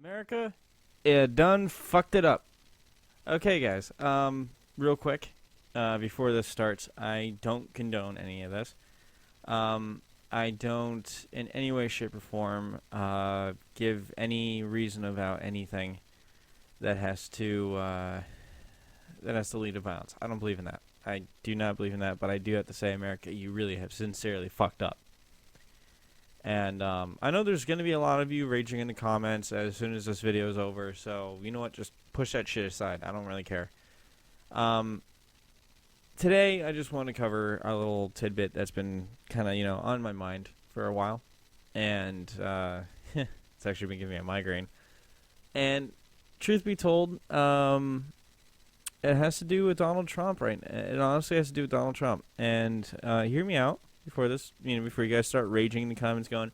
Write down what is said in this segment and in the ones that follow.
America, it done fucked it up. Okay, guys. Real quick, before this starts, I don't condone any of this. I don't, in any way, shape, or form, give any reason about anything that has to lead to violence. I don't believe in that. I do not believe in that, but I do have to say, America, you really have sincerely fucked up. And I know there's going to be a lot of you raging in the comments as soon as this video is over, so you know what, just push that shit aside. I don't really care. Today, I just want to cover a little tidbit that's been kind of, on my mind for a while. And it's actually been giving me a migraine. And truth be told, it has to do with Donald Trump, right? It honestly has to do with Donald Trump. And hear me out before this, before you guys start raging in the comments going,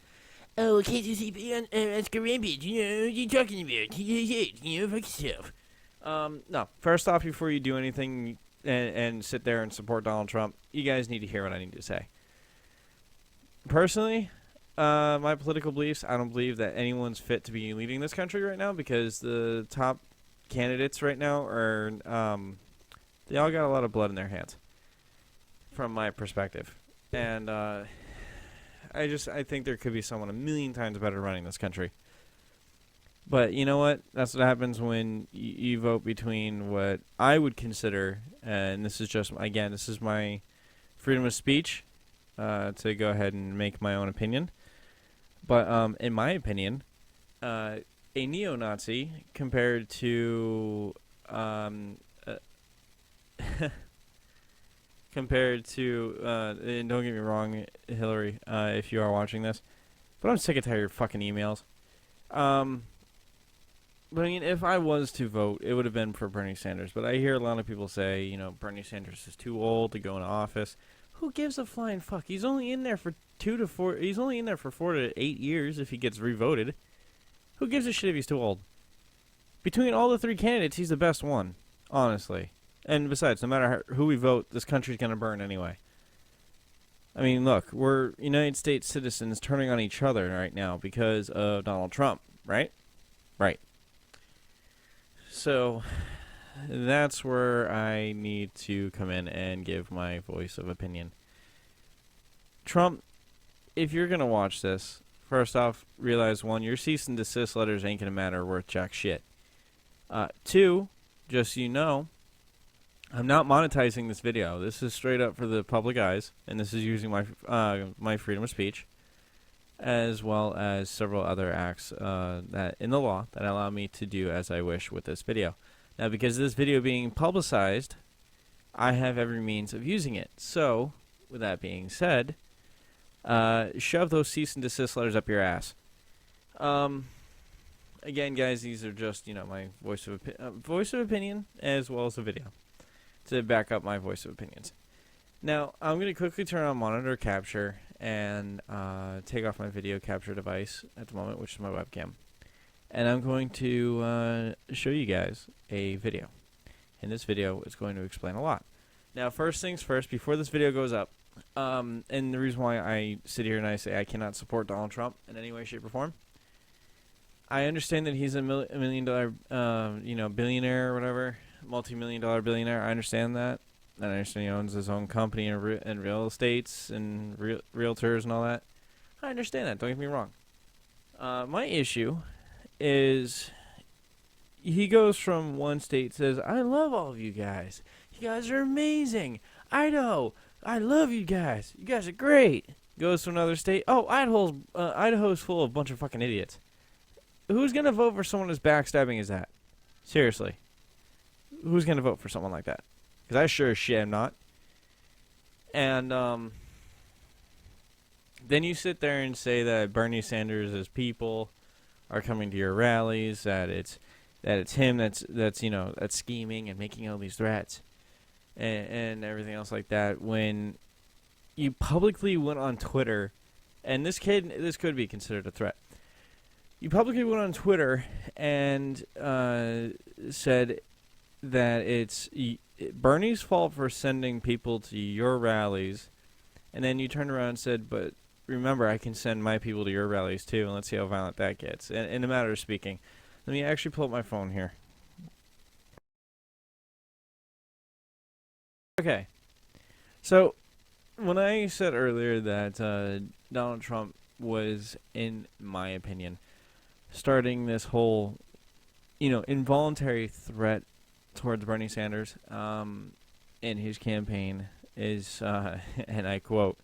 "Oh, can't you see on Oscar Rampage? What are you talking about? Fuck yourself." No. First off, before you do anything and sit there and support Donald Trump, you guys need to hear what I need to say. Personally, my political beliefs, I don't believe that anyone's fit to be leading this country right now because the top candidates right now are, they all got a lot of blood in their hands, from my perspective. And I think there could be someone a million times better running this country. But you know what? That's what happens when you vote between what I would consider, and this is just, again, this is my freedom of speech, to go ahead and make my own opinion. But in my opinion, a neo-Nazi compared to and don't get me wrong, Hillary, if you are watching this, but I'm sick and tired of your fucking emails. But if I was to vote, it would have been for Bernie Sanders. But I hear a lot of people say, Bernie Sanders is too old to go into office. Who gives a flying fuck? He's only in there for 4 to 8 years if he gets revoted. Who gives a shit if he's too old? Between all the three candidates, he's the best one, honestly. And besides, no matter who we vote, this country's going to burn anyway. I mean, look, we're United States citizens turning on each other right now because of Donald Trump, right? Right. So, that's where I need to come in and give my voice of opinion. Trump, if you're going to watch this, first off, realize, one, your cease and desist letters ain't going to matter worth jack shit. Two, just so you know, I'm not monetizing this video. This is straight up for the public eyes, and this is using my my freedom of speech, as well as several other acts that in the law that allow me to do as I wish with this video. Now, because of this video being publicized, I have every means of using it. So, with that being said, shove those cease and desist letters up your ass. Again, guys, these are just my voice of opinion as well as a video to back up my voice of opinions. Now, I'm going to quickly turn on monitor capture and take off my video capture device at the moment, which is my webcam. And I'm going to show you guys a video. And this video is going to explain a lot. Now, first things first, before this video goes up, and the reason why I sit here and I say I cannot support Donald Trump in any way, shape, or form, I understand that he's a million-dollar, billionaire or whatever, multi-million-dollar billionaire. I understand that. And I understand he owns his own company and real estates and realtors and all that. I understand that. Don't get me wrong. My issue is he goes from one state, says, "I love all of you guys. You guys are amazing. Idaho, I love you guys. You guys are great." Goes to another state. "Oh, Idaho's full of a bunch of fucking idiots." Who's going to vote for someone as backstabbing as that? Seriously. Who's going to vote for someone like that? Because I sure as shit am not. And then you sit there and say that Bernie Sanders' people are coming to your rallies, that it's him that's scheming and making all these threats and everything else like that. When you publicly went on Twitter, and this could be considered a threat. You publicly went on Twitter and said that it's Bernie's fault for sending people to your rallies, and then you turned around and said, "But remember, I can send my people to your rallies too, and let's see how violent that gets." In a matter of speaking, Let me actually pull up my phone here. Okay. So, when I said earlier that Donald Trump was, in my opinion, starting this whole, involuntary threat towards Bernie Sanders in his campaign is, and I quote,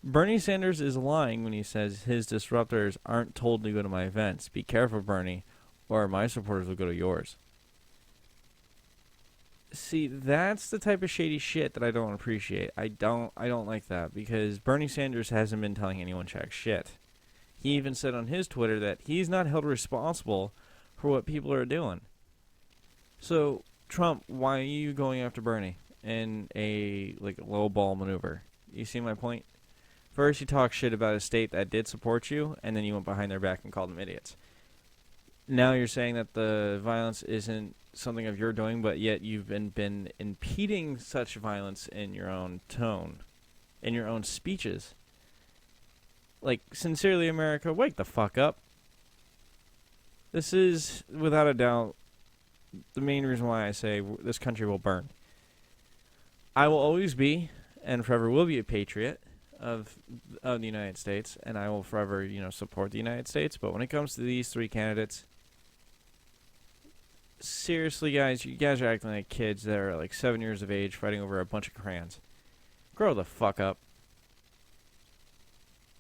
Bernie Sanders is lying when he says his disruptors aren't told to go to my events. Be careful, Bernie, or my supporters will go to yours. See, that's the type of shady shit that I don't appreciate. I don't like that, because Bernie Sanders hasn't been telling anyone jack shit. He even said on his Twitter that he's not held responsible for what people are doing. So, Trump, why are you going after Bernie in a low ball maneuver? You see my point? First, you talk shit about a state that did support you, and then you went behind their back and called them idiots. Now you're saying that the violence isn't something of your doing, but yet you've been impeding such violence in your own tone, in your own speeches. Like, sincerely, America, wake the fuck up. This is, without a doubt, the main reason why I say this country will burn. I will always be, and forever will be, a patriot of the United States, and I will forever, support the United States. But when it comes to these three candidates, seriously, guys, you guys are acting like kids that are 7 years of age fighting over a bunch of crayons. Grow the fuck up.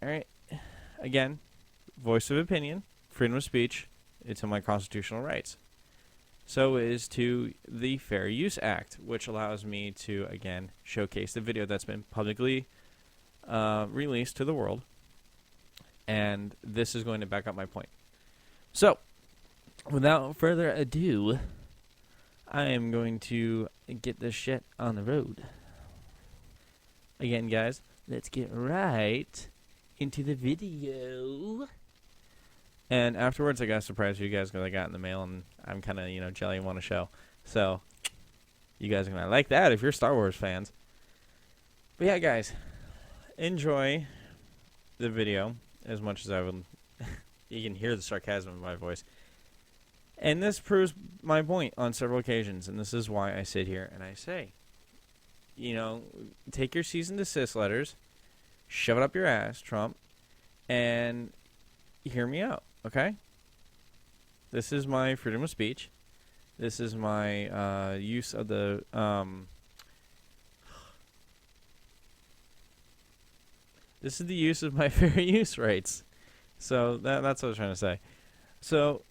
Alright? Again, voice of opinion, freedom of speech, it's in my constitutional rights. So is to the Fair Use Act, which allows me to, again, showcase the video that's been publicly released to the world. And this is going to back up my point. So, without further ado, I am going to get this shit on the road. Again, guys, let's get right into the video. And afterwards, I got a surprise for you guys because I got in the mail, and I'm kind of, jelly and want to show. So, you guys are going to like that if you're Star Wars fans. But yeah, guys, enjoy the video as much as I would. You can hear the sarcasm in my voice. And this proves my point on several occasions, and this is why I sit here and I say, take your cease and desist letters, shove it up your ass, Trump, and hear me out, okay? This is my freedom of speech. This is my use of the this is the use of my fair use rights. So that's what I was trying to say. So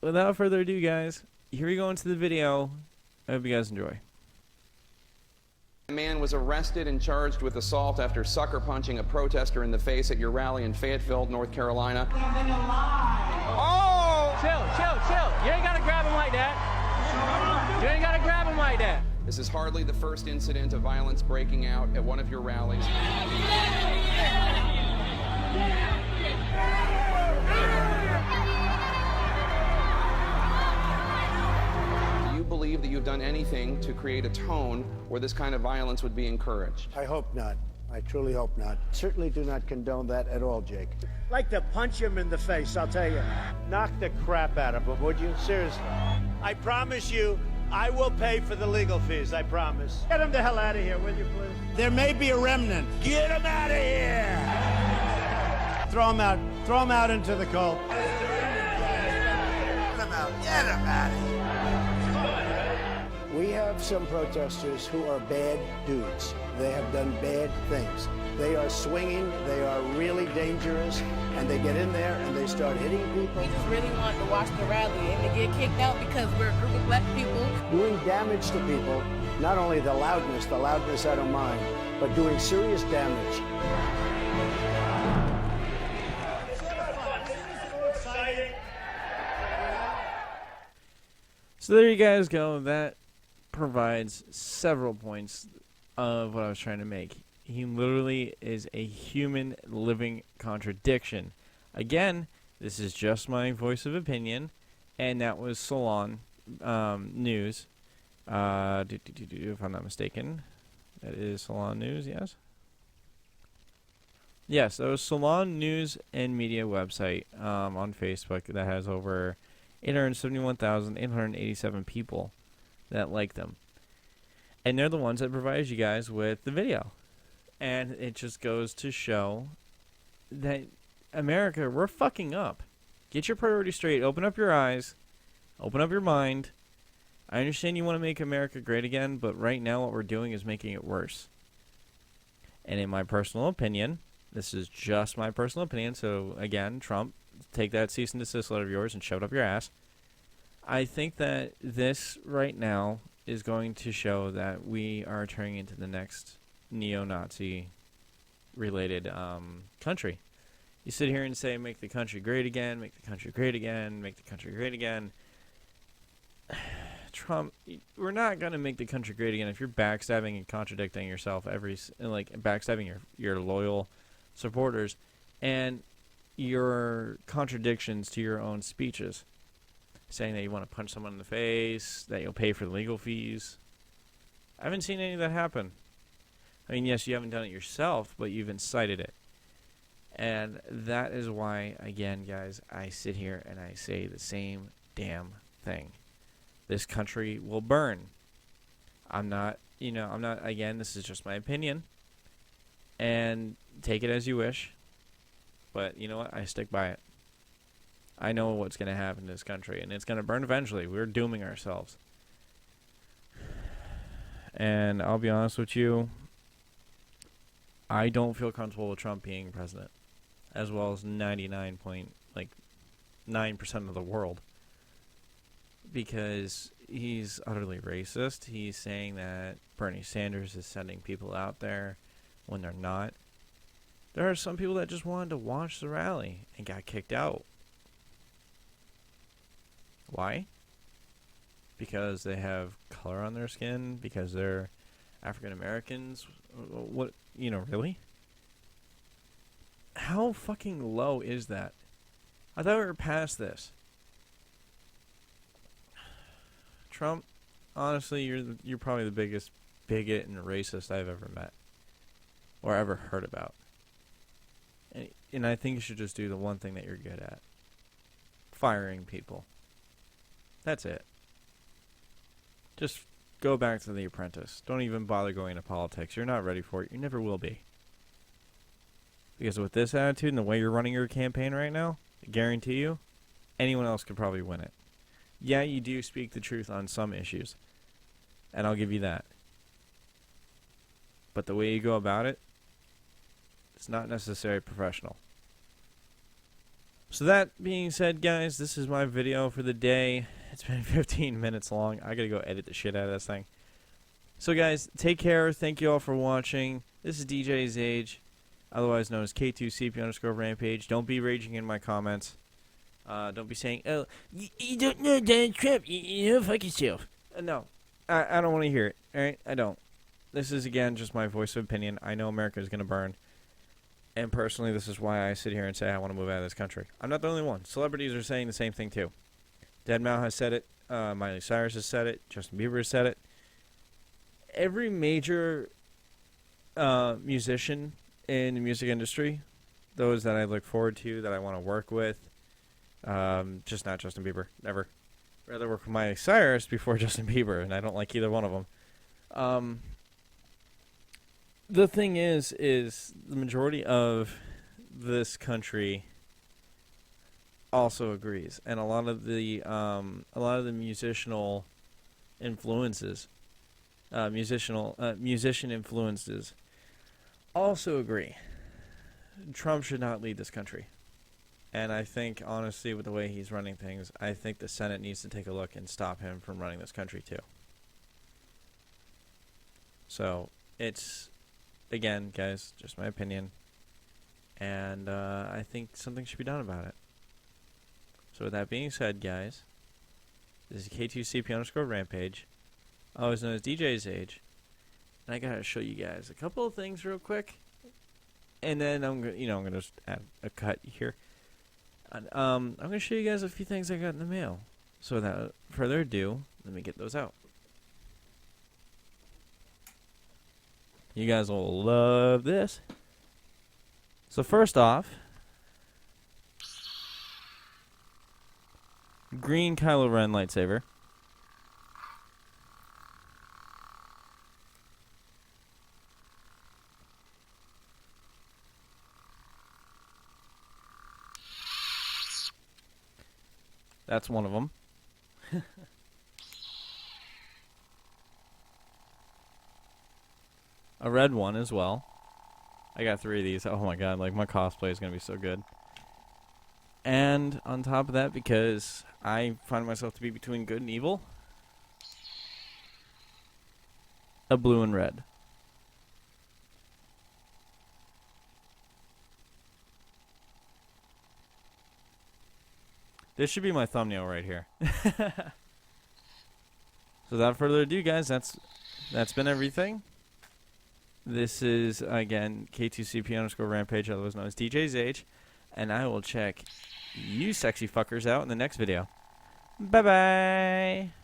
without further ado, guys, here we go into the video. I hope you guys enjoy. A man was arrested and charged with assault after sucker punching a protester in the face at your rally in Fayetteville, North Carolina. Oh! Chill. You ain't gotta grab him like that. You ain't gotta grab him like that. This is hardly the first incident of violence breaking out at one of your rallies. Do you believe that you've done anything to create a tone where this kind of violence would be encouraged? I hope not. I truly hope not. Certainly do not condone that at all, Jake. Like to punch him in the face, I'll tell you. Knock the crap out of him, would you? Seriously. I promise you, I will pay for the legal fees, I promise. Get him the hell out of here, will you, please? There may be a remnant. Get him out of here! Throw him out. Throw him out into the cold. Get him out. Get him out of here. We have some protesters who are bad dudes. They have done bad things. They are swinging, they are really dangerous, and they get in there and they start hitting people. We just really wanted to watch the rally and to get kicked out because we're a group of black people. Doing damage to people, not only the loudness I don't mind, but doing serious damage. So there you guys go. That provides several points of what I was trying to make. He literally is a human living contradiction. Again, this is just my voice of opinion, and that was Salon News. If I'm not mistaken, that is Salon News, yes? Yes, that was Salon News and Media website on Facebook that has over 871,887 people that like them. And they're the ones that provide you guys with the video. And it just goes to show that America, we're fucking up. Get your priorities straight. Open up your eyes. Open up your mind. I understand you want to make America great again, but right now what we're doing is making it worse. And in my personal opinion, this is just my personal opinion, so again, Trump, take that cease and desist letter of yours and shove it up your ass. I think that this right now is going to show that we are turning into the next neo-Nazi related country. You sit here and say, make the country great again, make the country great again, make the country great again. Trump, we're not going to make the country great again if you're backstabbing and contradicting yourself backstabbing your loyal supporters and your contradictions to your own speeches. Saying that you want to punch someone in the face, that you'll pay for the legal fees. I haven't seen any of that happen. I mean, yes, you haven't done it yourself, but you've incited it. And that is why, again, guys, I sit here and I say the same damn thing. This country will burn. Again, this is just my opinion. And take it as you wish. But you know what? I stick by it. I know what's going to happen to this country, and it's going to burn eventually. We're dooming ourselves. And I'll be honest with you, I don't feel comfortable with Trump being president, as well as 99.9% of the world, because he's utterly racist. He's saying that Bernie Sanders is sending people out there when they're not. There are some people that just wanted to watch the rally and got kicked out. Why? Because they have color on their skin? Because they're African Americans? What, really? How fucking low is that? I thought we were past this. Trump, honestly, you're probably the biggest bigot and racist I've ever met. Or ever heard about. And I think you should just do the one thing that you're good at. Firing people. That's it. Just go back to The Apprentice. Don't even bother going into politics. You're not ready for it. You never will be. Because with this attitude and the way you're running your campaign right now, I guarantee you, anyone else could probably win it. Yeah, you do speak the truth on some issues. And I'll give you that. But the way you go about it, it's not necessarily professional. So that being said, guys, this is my video for the day. It's been 15 minutes long. I gotta go edit the shit out of this thing. So guys, take care. Thank you all for watching. This is DJ Xage, otherwise known as K2CP_Rampage. Don't be raging in my comments. Don't be saying, oh, you don't know Donald Trump. You fuck yourself. No, I don't want to hear it. Alright? I don't. This is, again, just my voice of opinion. I know America is going to burn. And personally, this is why I sit here and say I want to move out of this country. I'm not the only one. Celebrities are saying the same thing, too. Deadmau5 has said it. Miley Cyrus has said it. Justin Bieber has said it. Every major musician in the music industry, those that I look forward to, that I want to work with, just not Justin Bieber. Never. Rather work with Miley Cyrus before Justin Bieber, and I don't like either one of them. The thing is the majority of this country also agrees, and a lot of the musician influences also agree. Trump should not lead this country. And I think, honestly, with the way he's running things, I think the Senate needs to take a look and stop him from running this country, too. So, it's, again, guys, just my opinion. And I think something should be done about it. So, with that being said, guys, this is K2CP_Rampage, always known as DJ Xage. And I gotta show you guys a couple of things real quick. And then I'm gonna just add a cut here. And, I'm going to show you guys a few things I got in the mail. So without further ado, let me get those out. You guys will love this. So first off, green Kylo Ren lightsaber. That's one of them. A red one as well. I got 3 of these. Oh my god, like my cosplay is going to be so good. And on top of that, because I find myself to be between good and evil, a blue and red. This should be my thumbnail right here. So without further ado, guys, that's been everything. This is, again, K2CP_Rampage, otherwise known as DJ Xage. And I will check you sexy fuckers out in the next video. Bye-bye!